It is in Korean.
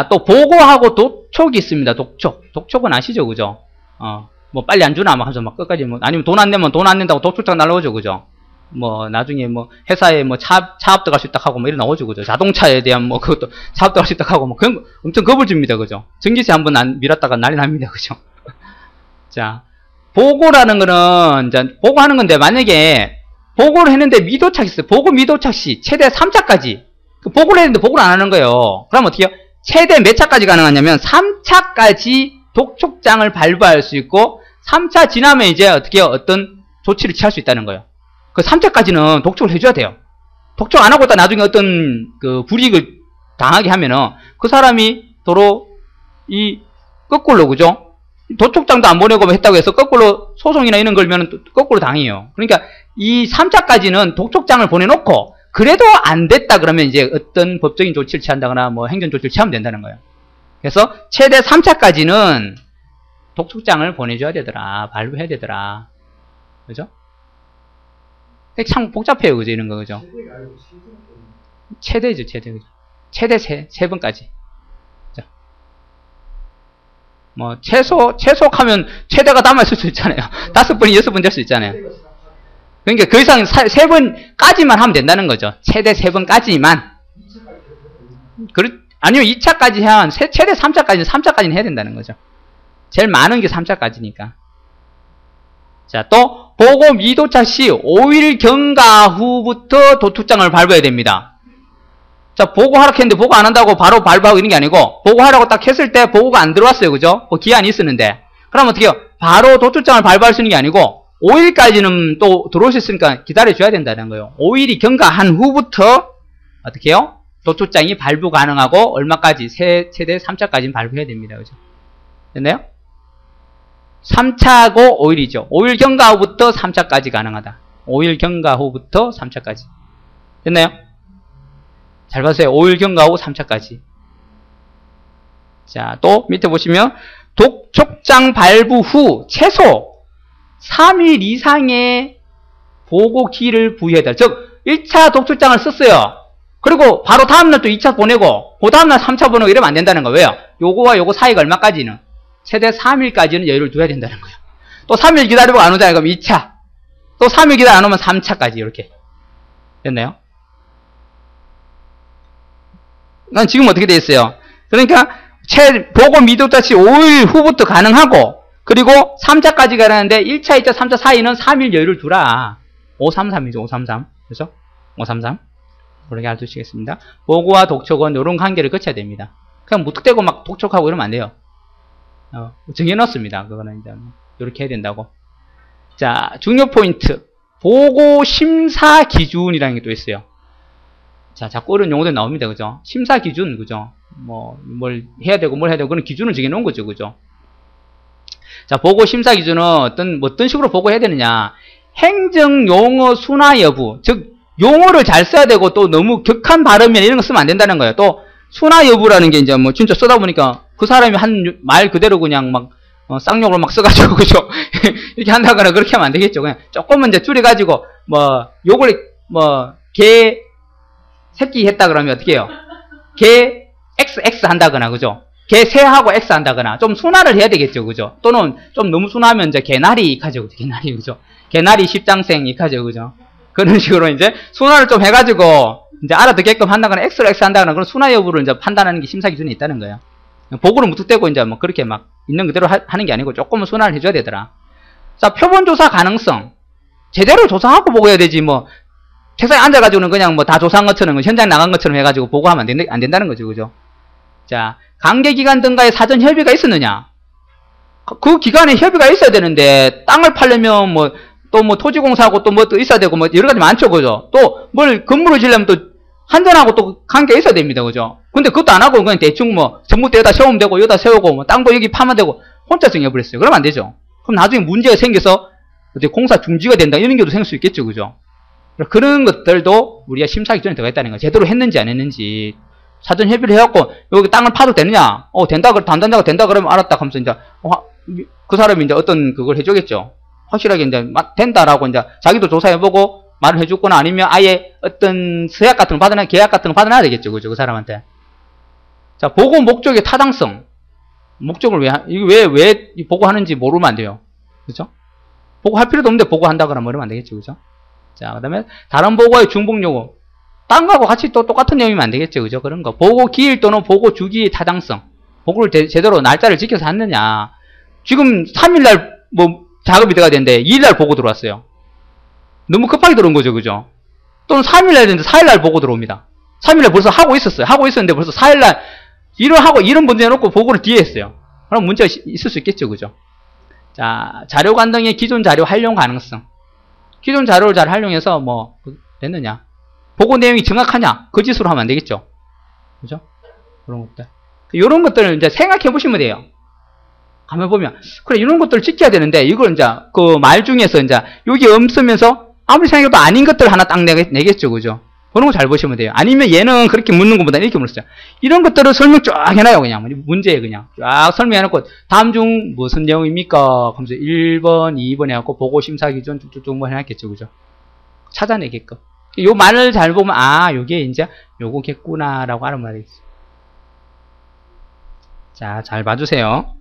또 보고하고 독촉이 있습니다. 독촉은 아시죠? 그죠? 뭐 빨리 안 주나 막 하면서 막 끝까지 뭐 아니면 돈 안 내면 돈 안 낸다고 독촉장 날라오죠. 그죠? 뭐 나중에 뭐 회사에 뭐 차업 들어갈 수 있다 하고 뭐 이런 나오죠. 그죠? 자동차에 대한 뭐 그것도 차업 들어갈 수 있다 하고 뭐 그런 거 엄청 겁을 줍니다. 그죠? 전기세 한번 밀었다가 난리 납니다. 그죠? 자, 보고라는 거는 이제 보고하는 건데 만약에 보고를 했는데 미도착 있어요. 보고 미도착 시 최대 3차까지 보고를 했는데 보고를 안 하는 거예요. 그럼 어떻게 해요? 최대 몇 차까지 가능하냐면 3차까지 독촉장을 발부할 수 있고 3차 지나면 이제 어떻게 해요? 어떤 조치를 취할 수 있다는 거예요. 그 3차까지는 독촉을 해줘야 돼요. 독촉 안 하고 있다 나중에 어떤 그 불이익을 당하게 하면은 그 사람이 도로 이 거꾸로 그죠? 도촉장도 안 보내고 뭐 했다고 해서 거꾸로 소송이나 이런 걸면 거꾸로 당해요. 그러니까 이 3차까지는 독촉장을 보내놓고 그래도 안 됐다 그러면 이제 어떤 법적인 조치를 취한다거나 뭐 행정 조치를 취하면 된다는 거예요. 그래서 최대 3차까지는 독촉장을 보내줘야 되더라. 발부해야 되더라. 그죠? 참 복잡해요. 그죠? 이런 거. 그죠? 최대죠. 최대. 그죠? 최대 3번까지. 그죠? 뭐, 최소하면 최대가 남아있을 수 있잖아요. 5번이 6번 될 수 있잖아요. 그러니까 그 이상 3번까지만 하면 된다는 거죠. 최대 3번까지만. 아니면 2차까지 해야 최대 3차까지는 해야 된다는 거죠. 제일 많은 게 3차까지니까. 자, 또 보고 미도착 시 5일 경과 후부터 도촉장을 발부해야 됩니다. 자, 보고하라고 했는데 보고 안 한다고 바로 발부하고 있는 게 아니고 보고하라고 딱 했을 때 보고가 안 들어왔어요. 그죠? 뭐 기한이 있었는데. 그럼 어떻게 해요? 바로 도촉장을 발부할 수 있는 게 아니고 5일까지는 또 들어올 수 있으니까 기다려줘야 된다는 거예요. 5일이 경과한 후부터 어떻게 해요? 도촉장이 발부 가능하고 얼마까지? 최대 3차까지는 발부해야 됩니다. 그죠? 됐나요? 3차고 5일이죠. 5일 경과 후부터 3차까지 가능하다. 5일 경과 후부터 3차까지. 됐나요? 잘 봐주세요. 5일 경과 후 3차까지. 자, 또 밑에 보시면 독촉장 발부 후 최소 3일 이상의 보고기를 부여해야 돼. 즉 1차 독촉장을 썼어요. 그리고 바로 다음날 또 2차 보내고 그 다음날 3차 보내고 이러면 안 된다는 거예요. 왜요? 요거와 요거 사이가 얼마까지는? 최대 3일까지는 여유를 둬야 된다는 거예요. 또 3일 기다리고 안 오잖아요. 그럼 2차. 또 3일 기다려 안 오면 3차까지 이렇게. 됐나요? 난 지금 어떻게 돼 있어요? 그러니까 보고 미도착 시 5일 후부터 가능하고 그리고 3차까지 가능한데 1차, 2차, 3차 사이는 3일 여유를 두라. 533이죠. 533. 그렇죠? 533. 그렇게 알아두시겠습니다. 보고와 독촉은 이런 관계를 거쳐야 됩니다. 그냥 무턱대고 막 독촉하고 이러면 안 돼요. 정해놨습니다. 그거는 이제 이렇게 해야 된다고. 자, 중요 포인트. 보고 심사 기준이라는 게 또 있어요. 자, 자꾸 이런 용어들 나옵니다. 그죠? 심사 기준, 그죠? 뭘 해야 되고 그런 기준을 정해놓은 거죠. 그죠? 자, 보고 심사 기준은 어떤 식으로 보고해야 되느냐. 행정 용어 순화 여부. 즉, 용어를 잘 써야 되고 또 너무 격한 발음이나 이런 거 쓰면 안 된다는 거예요. 또, 순화 여부라는 게 이제 뭐 진짜 쓰다 보니까 그 사람이 한 말 그대로 그냥 막 쌍욕을 막 써가지고 그죠? 이렇게 한다거나 그렇게 하면 안 되겠죠. 그냥 조금만 이제 줄여가지고 욕을 개 새끼 했다 그러면 어떻게 해요? 개 XX 한다거나 그죠? 개 새하고 X 한다거나 좀 순화를 해야 되겠죠. 그죠? 또는 좀 너무 순화하면 이제 개나리 하죠. 개나리 그죠? 개나리 십장생 하죠. 그죠? 그런 식으로 이제 순화를 좀 해가지고 이제 알아듣게끔 한다거나 X로 X 한다거나 그런 순화 여부를 이제 판단하는 게 심사 기준이 있다는 거예요. 보고를 무턱대고 이제 뭐 그렇게 막 있는 그대로 하는 게 아니고 조금은 순화를 해줘야 되더라. 자, 표본 조사 가능성. 제대로 조사하고 보고해야 되지 뭐 책상에 앉아가지고는 그냥 뭐 다 조사한 것처럼 현장 나간 것처럼 해가지고 보고하면 안 된다는 거죠. 그죠? 자, 관계기관 등과의 사전 협의가 있었느냐? 그 기간에 협의가 있어야 되는데 땅을 팔려면 또 토지공사하고 또 또 있어야 되고 여러 가지 많죠. 그죠? 또 뭘 건물을 지으려면 또 한전하고 또 관계가 있어야 됩니다. 그죠? 근데 그것도 안 하고 그냥 대충 전봇대 여기다 세우면 되고 여기다 세우고 땅도 여기 파면 되고 혼자 정해버렸어요. 그러면 안 되죠. 그럼 나중에 문제가 생겨서 공사 중지가 된다 이런 경우도 생길 수 있겠죠. 그죠? 그런 것들도 우리가 심사 기준에 들어가 있다는 거예요. 제대로 했는지 안 했는지 사전 협의를 해갖고 여기 땅을 파도 되느냐? 된다 그러면 알았다 하면서 이제 그 사람이 이제 어떤 그걸 해주겠죠. 확실하게 이제 된다라고 이제 자기도 조사해보고 말을 해줬거나 아니면 아예 어떤 서약 같은 거 받아놔, 계약 같은 거 받아놔야 되겠죠. 그죠? 그 사람한테. 자, 보고 목적의 타당성. 목적을 이거 왜 보고하는지 모르면 안 돼요. 그죠? 보고할 필요도 없는데 보고한다거나 뭐 이러면 안 되겠죠. 그죠? 자, 그 다음에 다른 보고의 중복 요구. 딴 거하고 같이 또 똑같은 내용이면 안 되겠죠. 그죠? 그런 거. 보고 기일 또는 보고 주기의 타당성. 보고를 제대로 날짜를 지켜서 했느냐. 지금 3일날 뭐 작업이 돼야 되는데 2일날 보고 들어왔어요. 너무 급하게 들어온 거죠. 그죠? 또는 3일날 되는데 4일날 보고 들어옵니다. 3일날 벌써 하고 있었어요. 하고 있었는데 벌써 4일날 이런 문제 해놓고 보고를 뒤에 했어요. 그럼 문제가 있을 수 있겠죠. 그죠? 자, 자료 간등의 기존 자료 활용 가능성. 기존 자료를 잘 활용해서 뭐 됐느냐. 보고 내용이 정확하냐. 그 짓으로 하면 안 되겠죠. 그죠? 그런 것들. 이런 것들을 이제 생각해 보시면 돼요. 가만 보면 그래 이런 것들을 지켜야 되는데 이걸 이제 그 말 중에서 이제 여기 없으면서 아무리 생각해도 아닌 것들 하나 딱 내겠죠. 그죠? 그런 거 잘 보시면 돼요. 아니면 얘는 그렇게 묻는 것보다 이렇게 물었어요. 이런 것들을 설명 쫙 해놔요. 그냥 문제에 그냥 쫙 설명해놓고 다음 중 무슨 내용입니까? 그러면서 1번, 2번 해갖고 보고 심사 기준 쭉쭉쭉 뭐 해놨겠죠. 그죠? 찾아내게끔. 요 말을 잘 보면 아 요게 이제 요거겠구나 라고 알아면 되겠어요. 자, 잘 봐주세요.